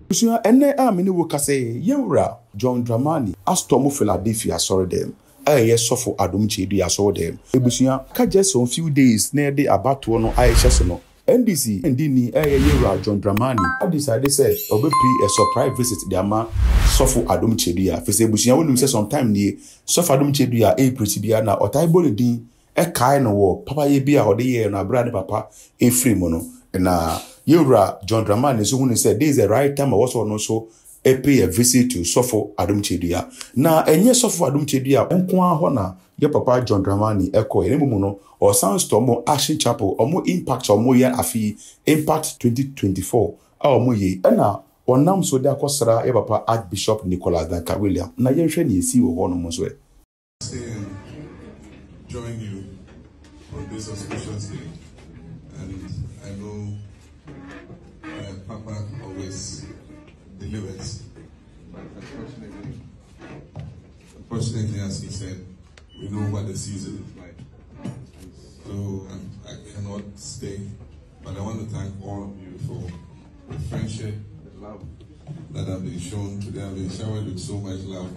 Busia ene a mini wo kase yewra John Dramani Astom Philadelphia sorry them. Yes suffer Adom Kyei aso them. Busia ka just on few days near the abato no ayehye no. NDC ndini yewra John Dramani I decided say obe pre a surprise visit the ama suffer Adom Kyei a. Fese busia wonu say sometime ni suffer Adom Kyei a pretty bia na otaibo din kai no wo papa ye bia ode ye na bra ne papa free mo no na yewra John Dramani so who said this is the right time I was also pay a visit to suffer Adom Kyei na enye suffer Adom Kyei enko aho na ye papa John Dramani eko ene mumu no or Soundstorm Action Chapel omo impact omo ye afi impact 2024 a omo ye na onam so de akosra ye papa Archbishop Nicholas Danka William na ye hwe ne esi wo ho no mo so join you on this auspicious day, and I know Papa always delivers, but unfortunately, as he said, we know what the season is like, so I cannot stay, but I want to thank all of you for the friendship, the love that have been shown today. I've been showered with so much love.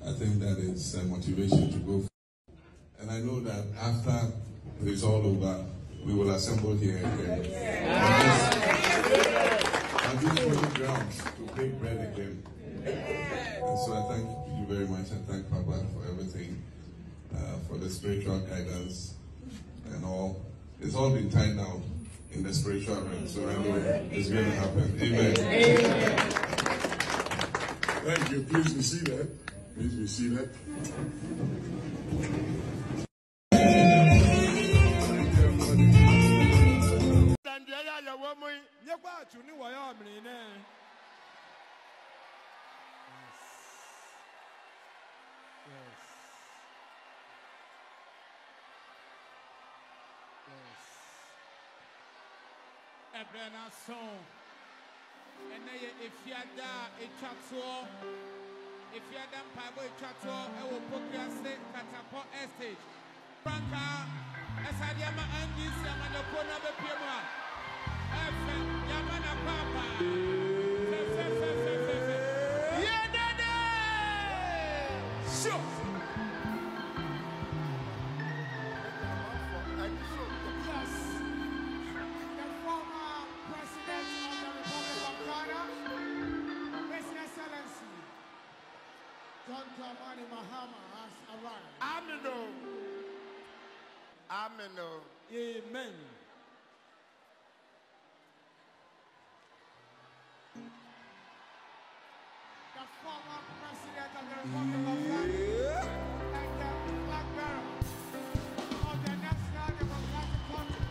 I think that is a motivation to go. And I know that after it is all over, we will assemble here again. On these holy grounds to break bread again. And so I thank you very much. I thank Papa for everything, for the spiritual guidance and all. It's all been tied now in the spiritual realm, so I know it's going to happen. Amen. Amen. Thank you. Please be seated. Please be seated. Ebrena song. Ene if you da a chatso, if you da pago a chatso, I will progress Catapult Estate. Franca, Esadiama and this Yamana Kona Pima. Yamana Papa. Yeah, Dada! Sure. Mahama has arrived. Amen. Amen. Amen. The former president of the Republic of Ghana and the flag bearer of the National Democratic Congress.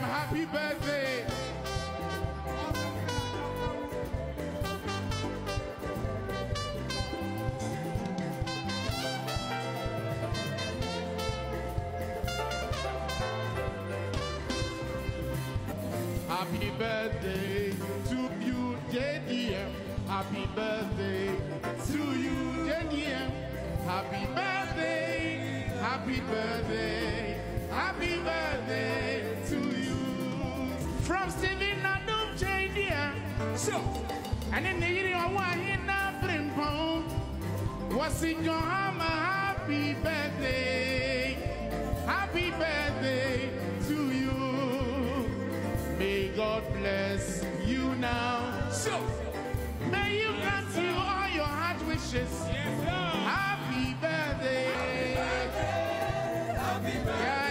Happy birthday. Happy birthday to you, JDM. Happy birthday to you, JDM. Happy birthday, happy birthday, happy birthday to you. From Stephen Adom Kyei, so and in the year of one in Afrimpon was it Mahama? Happy birthday to you. May God bless you now. So may you grant you all your heart wishes. Yes, happy birthday. Happy birthday.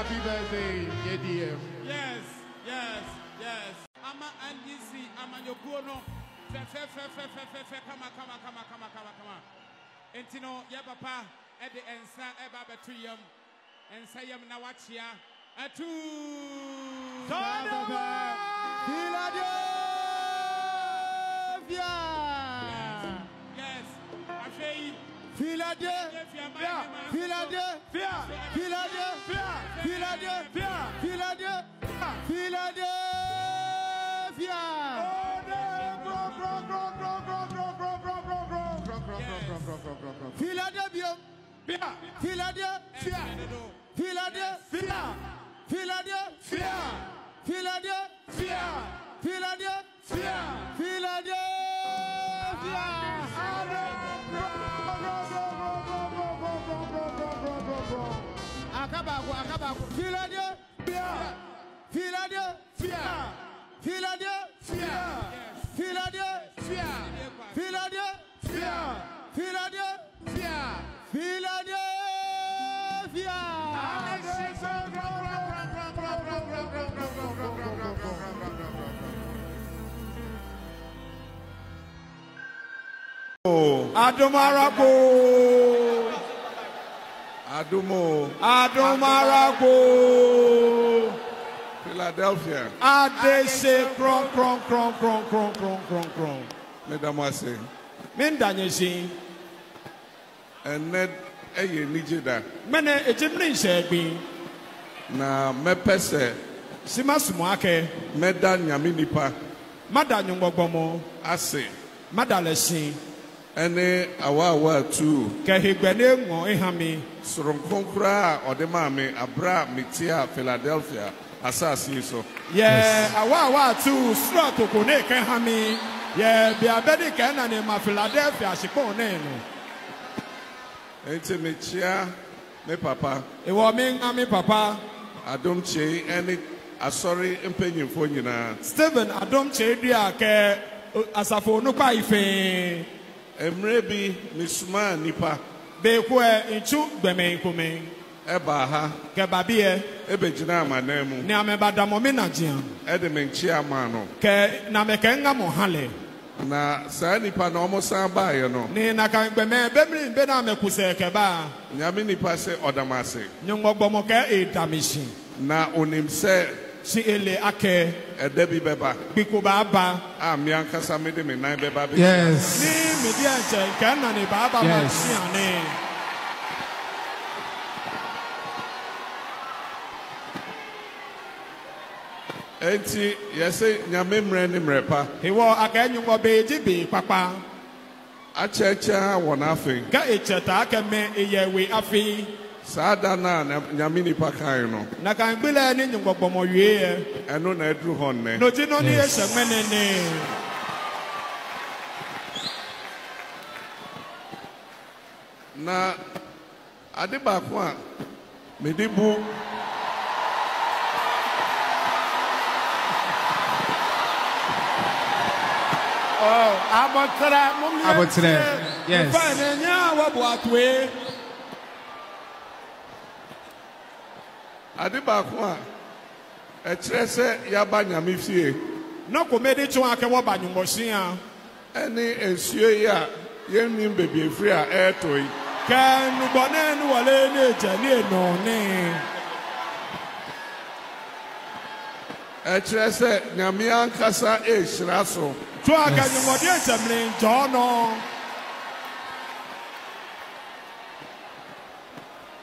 Happy birthday, JDM. Yes. Ama NDC, ama Yokono. Come. Entino, ya papa, at the ensa, eba betuyum, and sayam nawachia, a two. Philadelphia. Yes, Afei. Philadelphia. Philadelphia. Philadelphia. Philadelphia. Philadelphia. Philadelphia. Philadelphia. Philadelphia. Philadelphia. Philadelphia. Philadelphia. Philadelphia. Philadelphia. Akabaku. Philadelphia. Philadelphia. Philadelphia. Philadelphia. Philadelphia. Philadelphia. Philadelphia. Adom Arago. Adom Arago. Philadelphia. Adese kron. Mesdames et messieurs. Mendanyesi. And Ned Eye Nijida. Mene ejimni nshegbi. Na mepese. Simasuake. Meda nyami nipa. Mada nyungbomo. Ase. Mada lesi. Ene awa tu. Kehigbene ngo ehami. Soronkonkra odemame abra mitia Philadelphia. Asasi so. Yeah, awa tu slot okone kehami. Yeah, biabedi kena ne ma Philadelphia shikone no. Ente mechia me papa. Ewo me ngami papa. Adom Kyei ene asori mpenyimfo nyina. Stephen Adom Kyei dia ke asafo no kwa ife. Emre bi misuma nipa. Be ko inchu gbeme nkome. Eba ha. Ke babie. Ebe jina amanemu. Ne amebada mo me nagia. Ede menchia mano. Ke na me kenga mo hale. Na saa nipa na omo san ba ye no. Ni na kan gbeme bemri be na me kuse ke ba. Nyame nipa se odamase. Nyongbo mo ke edamishi. Na onim se si ele ake edebi beba. Biko baba. Mi ankasa me de me nan beba be. Yes. Ni me di anche kan na ni baba ma si ane. Enti yese nyame mre ni mrepa. Hewo aka nyumbo be jibi papa. Achecha wona afi. Ga echeta aka me eyewe afi. Sada na nyame nipa kan no. Na kan gbele ni nyumbo mo wie. Eno na edru hon ne. No ti no ni esemene. Na ade ba ko a me de bu Abotre. Yes. Ade ba ko a ekire se yaba nyame fie. No ko me de tun ake wo ba nyumbosia. Eni ensuo yi a yenim bebi efiri a etoi. Ke nubone nu wale ne je ni no ni. Ekire se nyame ankasa ehira so. So aka nyumode ensemle njo no.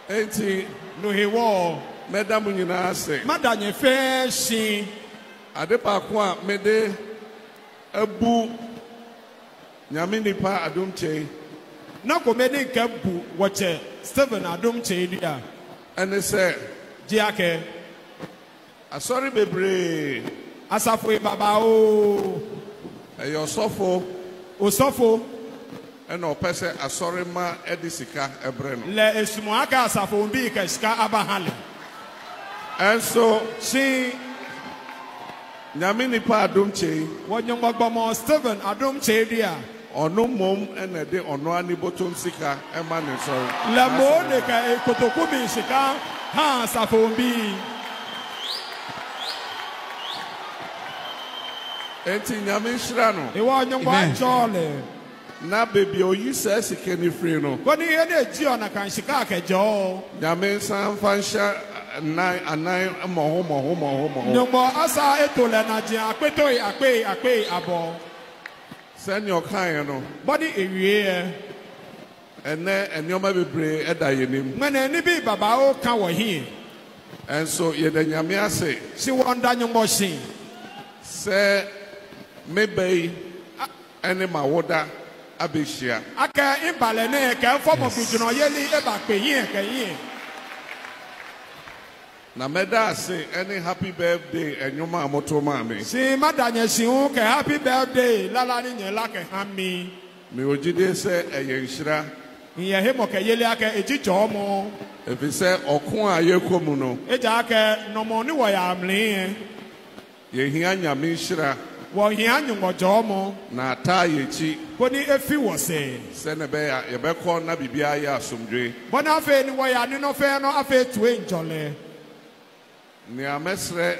Enti no hewo Madam nyina ase. Madanye fe shi. Ade pa ko a me de abu nyame nipa Adom Kyei. Na ko me de nka bu wo che Stephen Adom Kyei dia. Ene se ji ake asori bebre asafo baba o. Eyo sofo ena opese asori ma edisika ebre no. Le esumu aka asafo bi ka sika abahale. Enso si nyame nipa Adom Kyei wonyongbomo Stephen Adom Kyei dia. Ono mom ena de ono ani botom sika ema ne so. Le mo de ka ekotoku bi sika ha asafo bi. Enti nyame nhyira no. Ewa nyongwa chole. Na baby oyi se sike ni free no. Boni ene ji ona kan shika kejo. Nyame san fansha anan mo. Nyongbo asa etole na ji apeto akpe abo. Send your kind no. Boni ewie Ene enyoma bebre eda yenim. Mene ni bi baba o kan wo hin. And so ye the nyame ase. Si wonder nyongbo shin. Se mebe ene ma woda abeshia. Aka imbale ne ke fomo gujuno yeli e ba pe yin ke yin. Na meda ase any happy birthday enyoma amoto ma me. Si madanya si hu ke happy birthday lala ni yen la ke hami. Me ojide se eye nhira. Iye he mo ke yeli aka ejijo mo. Efi se okun ayekomu no. Eja aka no mo ni wo ya amle. Ye hia nyame nhira. Wo hia nyungojo mo. Na ata yechi. Boni efi wo se. Se ne be ya ye be ko na bibia ya asomdwe. Bona afe ni wo ya ni no fe no afe tuwe njole. Ni amesre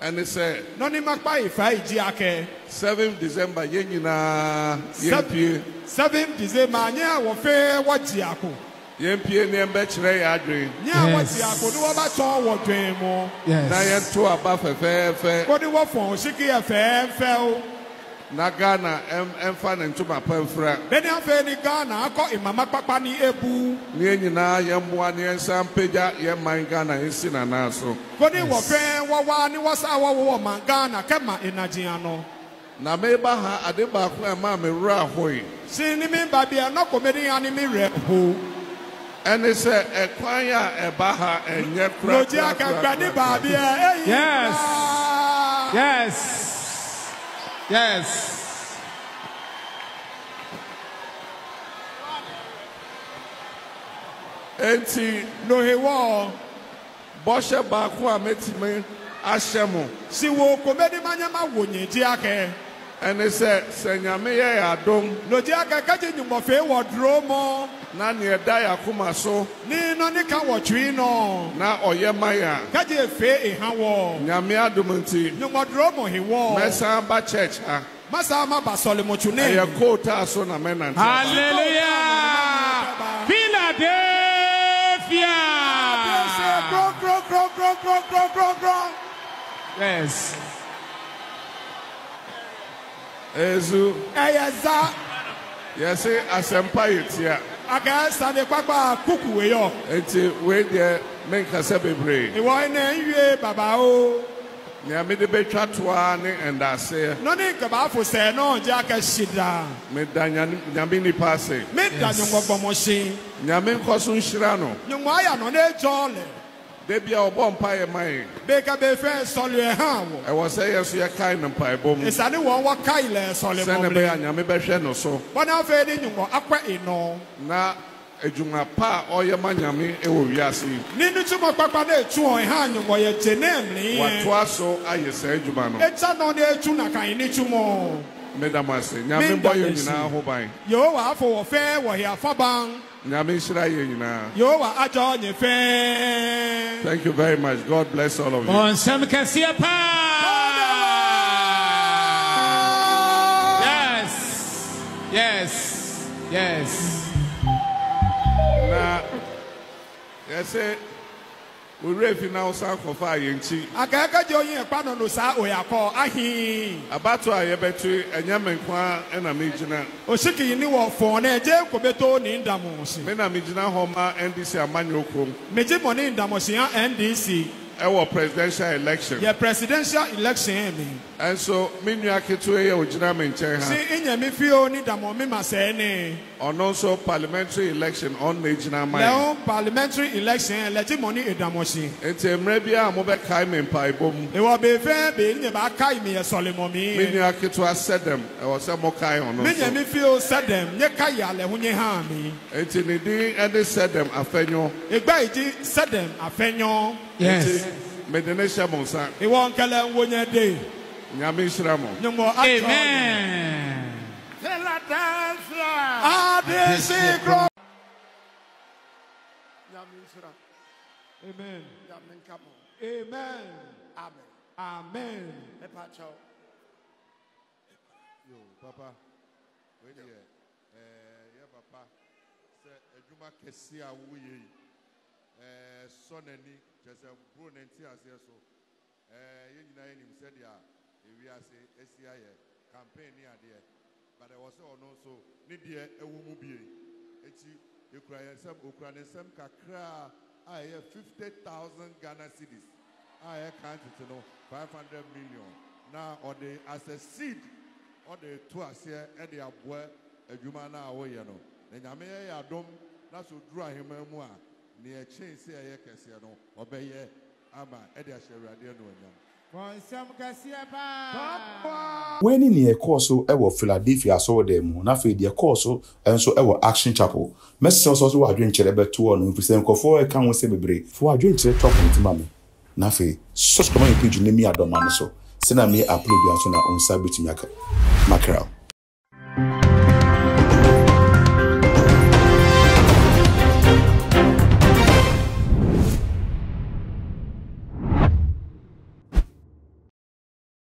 ene se No ni makpa ifa iji ake. 7 December ye nyina yempie. 7 December nya wo fe wo ji ako. Yempie ne mbe kire ya adwen. Nya wo ji ako ni wo ba ton wo dwen mo. Na yento aba fefefe. Boni wo fon shiki e fe o. Na Ghana emfa ne ntoma pamfra. Beni afe ni Ghana akọ imama papa ni ebu. Ni nyina yemboa ne ensam peja ye man Ghana ensi na naso. Boni wo fe wa ni wo sa wo man Ghana kema enajian no. Na meba ha ade ba ko e ma me wura hoi. Si ni mi ba bia no komedi ani mi re ho. Ene se ekwan ya eba ha enye kura. Loji aka gba ni ba bia. Yes. Yes. Yes. Enti No he wo. boshe ba ko ametime ahyemo. Si wo komedi manyama wo nyeji ake. Ene se nyame ye adom. Loji aka kaje nyumbo fe wo dromo. Na ne da yakoma so. Ni no ni ka wo twi no. Na oye maya. Kaje fe e ha wo. Nyame adom nti. Nyumbo dromo he wo. Mesa ba church ha. Masa ma ba sole mo tune. Eye kota so na menante. Hallelujah. Philadelphia. Grow. Yes. Ezu. Eyeza. Yes, asempa yetia. Aga sande kwakwa kuku we yo. Enti we de menka se bebre. Iwo na nwie baba o. Ni amede betwa toa ne endase. No ni ka ba fo se no je aka shida. Me danya nyame ni passe. Me danyo ngbomo shin. Nyame nkoso nhira no. Nyumo aya no na ejole. Debia obo mpa ye mai. Be ka be fe sole e han wo. E wo se yeso ye kai no mpa bom. Isane wo wa kai le sole mo. Se ne be nyame behwe no so. Bona fe ni nyumo akwa ino. Na ejuma pa oye manyame e wo wiase. Ni ni tumo papa na etu on han nyumo ye tenemli. Wato aso aye se ejuma no. Echa no na etu na kan ni tumo. Medamase nyame boyo nyina ho ban. Yo wa afọ wo fe wo he afaban. Nyame shira ye nyina. Yo wa ajo nye fe. Thank you very much. God bless all of you. On some Kasia pa. Yes. Na yes we refi now san kofa yenchi. Akaka je oyin epa no sa oyakọ ahi. Abato ayebetu enyamenkwa na mejina. Oshiki ni wo fon na eje kobeto ni ndamo si. Me na mejina homa NDC amanyokom. Meje mo ni ndamo si NDC. Our presidential election. Yeah, presidential election me. And so me nua ketu ye ogina me nchen ha. Si inya mi fio ni ndamo me ma se ni. On also parliamentary election on Nigina Mai. Now parliamentary election let him money edamoshi. Enti emre bia mo be kai me mpa ibom. E wo be fe be ni ba kai me solemo mi. Me nua ketu said them. E was say mo kai on. Me nya mi fio said them. Nye kai ale ho nye ha mi. Enti ni din ene said them afenyo. Egba iji said them afenyo. Yes. Me de ne sha monsa. E won kala wonye de. Nyame shira mo. Nyumo acho. Amen. Philadelphia. Adesikro. Amen. Amen. Amen. Yo, Papa, when you yeah, Papa, say a Juma Kessia, we son and Nick, just a brune and tears, so you know, him said, yeah, we are say SCI campaign near there, but I was also need a woman be you cry some Ukrainian some kakra, I have 50,000 Ghana cedis. I can't know 500 million. Now, or the as a seed, or the two as here, and the abwe, a Jumana away, you know. Then I may Adom, that's what draw him more near chain say a Cassiano, obey Ama, Edia Sheradian. When in a course so ever Philadelphia saw them, Nafe dear course and so ever Action Chapel. Messrs also are drinking about 2 on if we for a can say break for a drink to talk with mammy. Nafe, such common page name me Adom so. Send me a plug on Sabit Mackerel.